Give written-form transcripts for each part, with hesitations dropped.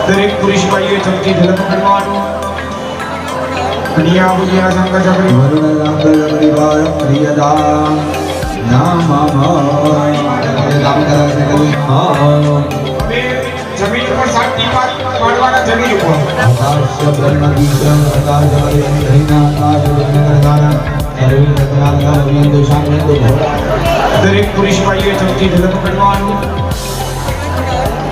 દરેક પુરુષ ભાઈઓએ ચમકી ઝલક કરવાનું કન્યા બુલિયા સંગ જગરી વરુણ રાંગલ પરિવાર પ્રિયદા નામ હવે જમીન પર સાત દીપા પાડવાના જમીન ઉપર આકાશ બ્રહ્મ દીકરા આકાશ હરિના આકાશ વિઘ્નકરદાના સર્વે રત્નાલંકાર અભિયંતો શાંતો દરેક પુરુષ ભાઈઓએ ચમકી ઝલક કરવાનું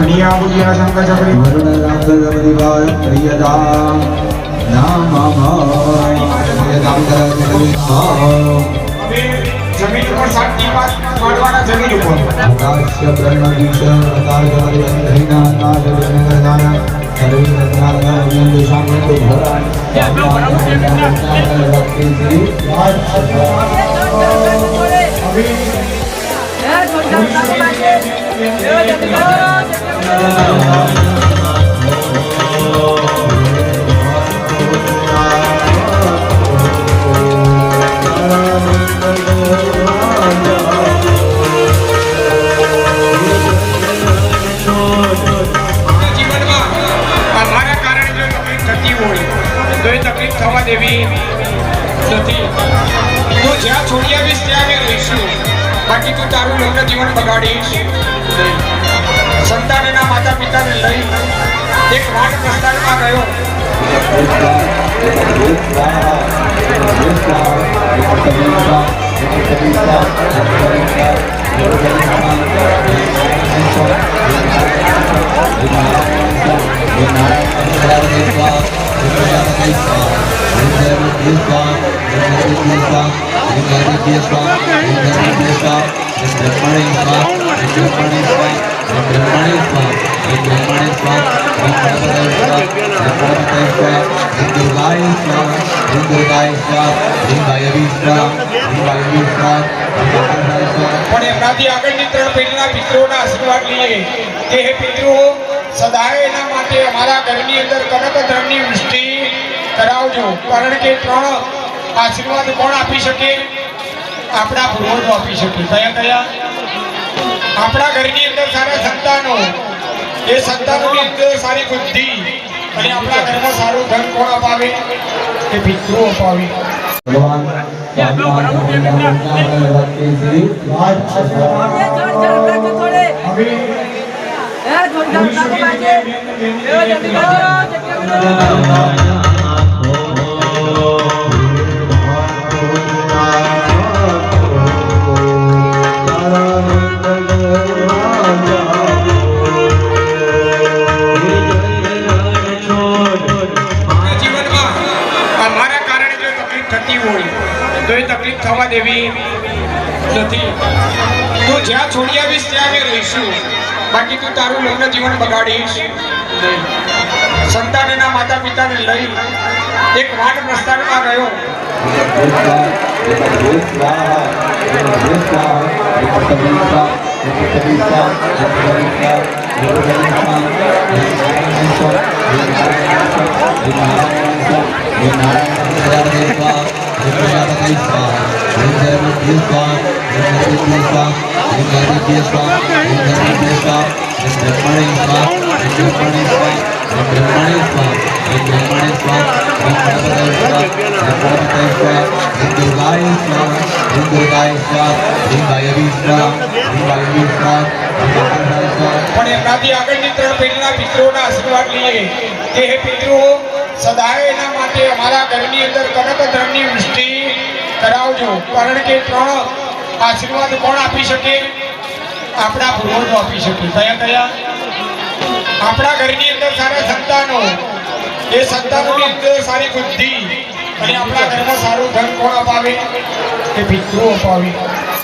કન્યા બુલિયા સંગ જગરી વરુણ રાંગલ પરિવાર પ્રિયદા નામ હવે જમીન પર સાત દીપા પાડવાના જમીન ઉપર આકાશ બ્રહ્મ દીકરા આકાશ હરિના આકાશ વિઘ્નકરદાના સર્વે રત્નાલંકાર અભિયંતો શાંતો તકલીફ થવા દેવી નથી. તું જ્યાં છોડી આવીશ ત્યાં અમે રહીશું. બાકી તું તારું લગ્ન જીવન બગાડીશ. સંતાનના માતા પિતાને લઈ એક વાડ પ્રસ્થાનમાં ગયો. પણ એમનાથી આગળની 3 પેઢીના પિતૃઓના આશીર્વાદ લઈએ કે હે પિતૃઓ સદાય એના માટે અમારા ઘરની અંદર કનકધનની વૃષ્ટિ કરાવજો. કારણ કે 3 આશીર્વાદ કોણ આપી શકે? આપણા પૂર્વજો આપી શકે. કયા કયા? આપણા ઘરની અંદર સારા સંતાનો, એ સંતાનોની અંદર સારી બુદ્ધિ, અને આપણા ઘરમાં સારું ધન કોણ અપાવે? એ પિતૃઓ અપાવે. ભગવાન તો એ તકલીફ થવા દેવી નથી. તું જ્યાં છોડી આવીશ ત્યાં અમે રહીશું. બાકી તું તારું લગ્ન જીવન બગાડીશ. સંતાનના માતા પિતાને લઈ એક વાડ પ્રસ્થાનમાં ગયો. પણ એમનાથી આગળની 3 પેઢીના પિતૃઓના આશીર્વાદ લઈએ કે હે પિતૃઓ સદાય એના માટે અમારા ઘરની અંદર કનકધનની વૃષ્ટિ કરાવજો. કારણ કે 3 આશીર્વાદ કોણ આપી શકે? આપણા પૂર્વજો આપી શકે. કયા કયા? આપણા ઘરની અંદર સારા સંતાનો, એ સંતાનોની અંદર સારી બુદ્ધિ, અને આપણા ઘરમાં સારું ધન કોણ અપાવે? એ પિતૃઓ અપાવે.